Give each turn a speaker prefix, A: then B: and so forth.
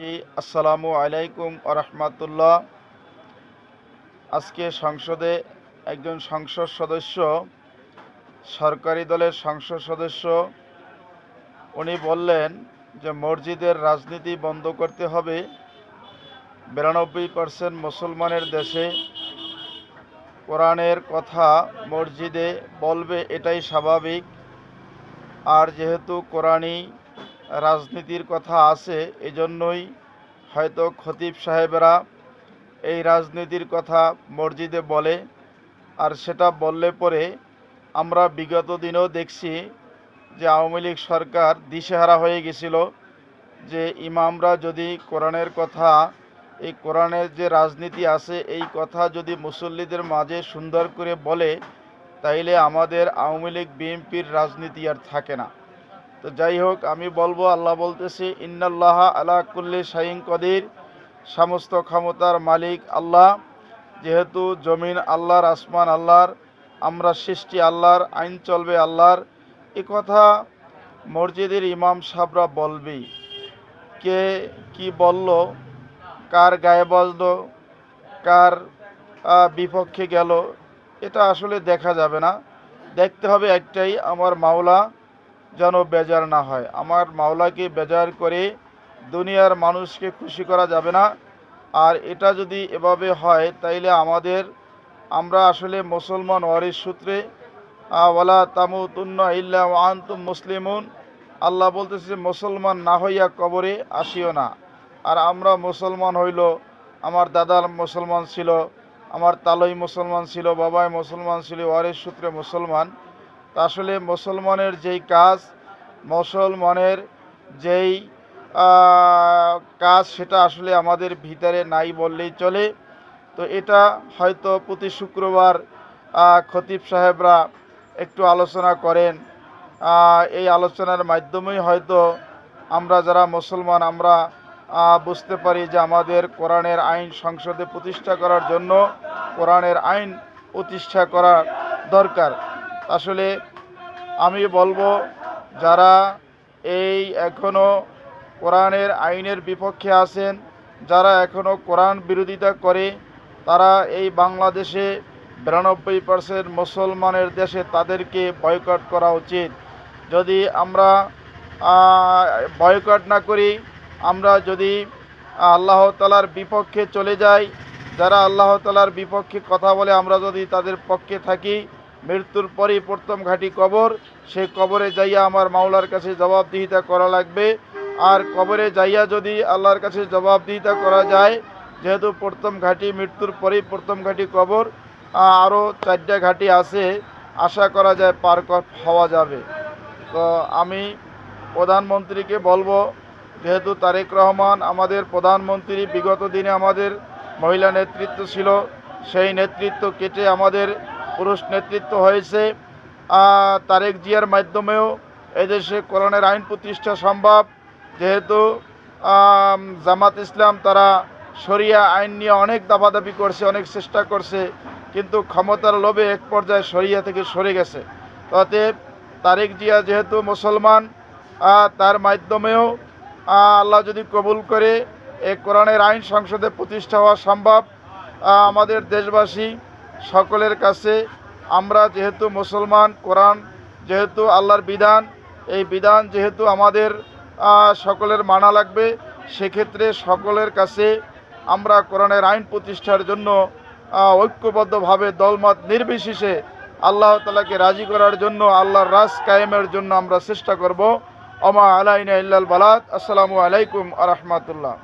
A: জি, আসসালামু আলাইকুম আরহামাতুল্লাহ। আজকে সংসদে একজন সংসদ সদস্য, সরকারি দলের সংসদ সদস্য, উনি বললেন যে মসজিদের রাজনীতি বন্ধ করতে হবে। 92% মুসলমানের দেশে কোরআনের কথা মসজিদে বলবে, এটাই স্বাভাবিক। আর যেহেতু কোরআনী রাজনীতির কথা আছে, এজন্যই হয়তো খতিব সাহেবেরা এই রাজনীতির কথা মসজিদে বলে। আর সেটা বললে পরে আমরা বিগত দিনেও দেখছি যে আওয়ামী লীগ সরকার দিশেহারা হয়ে গেছিল, যে ইমামরা যদি কোরআনের কথা, এই কোরআনের যে রাজনীতি আছে এই কথা যদি মুসল্লিদের মাঝে সুন্দর করে বলে, তাইলে আমাদের আওয়ামী লীগ বিএনপির রাজনীতি আর থাকে না। তো যাই হোক, আমি বলবো, আল্লাহ বলতেছে ইন্নাল্লাহ আলা কুল্লি শাইইন কদির, সমস্ত ক্ষমতার মালিক আল্লাহ। যেহেতু জমিন আল্লাহর, আসমান আল্লাহর, আমরা সৃষ্টি আল্লাহর, আইন চলবে আল্লাহর, এ কথা মসজিদের ইমাম সাহেবরা বলবেই। কে কি বলল, কার গায়ে বাজলো, কার বিপক্ষে গেল, এটা আসলে দেখা যাবে না। দেখতে হবে একটাই, আমার মাওলা যেন বেজার না হয়। আমার মাওলাকে বেজার করে দুনিয়ার মানুষকে খুশি করা যাবে না। আর এটা যদি এভাবে হয় তাইলে আমরা আসলে মুসলমান ওয়ারিস সূত্রে ওয়ালা তামুতুন্না ইল্লা ওয়া আনতুম মুসলিমুন, আল্লাহ বলতেছে মুসলমান না হইয়া কবরে আসিও না। আর আমরা মুসলমান হইল, আমার দাদার মুসলমান ছিল, আমার তালই মুসলমান ছিল, বাবাই মুসলমান ছিল, ওয়ারিস সূত্রে মুসলমান। তা আসলে মুসলমানের যেই কাজ, মুসলমানের যেই কাজ, সেটা আসলে আমাদের ভিতরে নাই বললেই চলে। তো এটা হয়তো প্রতি শুক্রবার খতিব সাহেবরা একটু আলোচনা করেন। এই আলোচনার মাধ্যমেই হয়তো আমরা যারা মুসলমান, আমরা বুঝতে পারি যে আমাদের কোরআনের আইন সংসদে প্রতিষ্ঠা করার জন্য কোরআনের আইন প্রতিষ্ঠা করা দরকার। আসলে আমি বলবো, যারা এই এখনও কোরআনের আইনের বিপক্ষে আছেন, যারা এখনও কোরআন বিরোধিতা করে, তারা এই বাংলাদেশে 92% মুসলমানের দেশে তাদেরকে বয়কট করা উচিত। যদি আমরা বয়কট না করি, আমরা যদি আল্লাহ তাআলার বিপক্ষে চলে যাই, যারা আল্লাহ তাআলার বিপক্ষে কথা বলে, আমরা যদি তাদের পক্ষে থাকি, মৃত্যুর পরই প্রথম ঘাঁটি কবর, সে কবরে যাইয়া আমার মাওলার কাছে জবাবদিহিতা করা লাগবে। আর কবরে যাইয়া যদি আল্লাহর কাছে জবাবদিহিতা করা যায়, যেহেতু প্রথম ঘাঁটি মৃত্যুর পরেই প্রথম ঘাঁটি কবর, আরও 4টা ঘাঁটি আছে, আশা করা যায় পার হওয়া যাবে। তো আমি প্রধানমন্ত্রীকে বলবো, যেহেতু তারেক রহমান আমাদের প্রধানমন্ত্রী, বিগত দিনে আমাদের মহিলা নেতৃত্ব ছিল, সেই নেতৃত্ব কেটে আমাদের পুরুষ নেতৃত্ব হয়েছে। তারেক জিয়ার মাধ্যমেও এদেশে কোরআনের আইন প্রতিষ্ঠা সম্ভব। যেহেতু জামাত ইসলাম তারা শরিয়া আইন নিয়ে অনেক দাবাদাবি করছে, অনেক চেষ্টা করছে, কিন্তু ক্ষমতার লোভে এক পর্যায়ে শরিয়া থেকে সরে গেছে। অতএব তারেক জিয়া যেহেতু মুসলমান, তার মাধ্যমেও আল্লাহ যদি কবুল করে এই কোরআনের আইন সংসদে প্রতিষ্ঠা হওয়া সম্ভব। আমাদের দেশবাসী সকলের কাছে, আমরা যেহেতু মুসলমান, কোরআন যেহেতু আল্লাহর বিধান, এই বিধান যেহেতু আমাদের সকলের মানা লাগবে, সেক্ষেত্রে সকলের কাছে আমরা কোরআনের আইন প্রতিষ্ঠার জন্য ঐক্যবদ্ধভাবে দলমত নির্বিশেষে আল্লাহ তাআলাকে রাজি করার জন্য, আল্লাহর রাজ কায়েমের জন্য আমরা চেষ্টা করব। ওমা আলাইনা ইল্লাল বালাগ। আসসালামু আলাইকুম আ রহমাতুল্লাহ।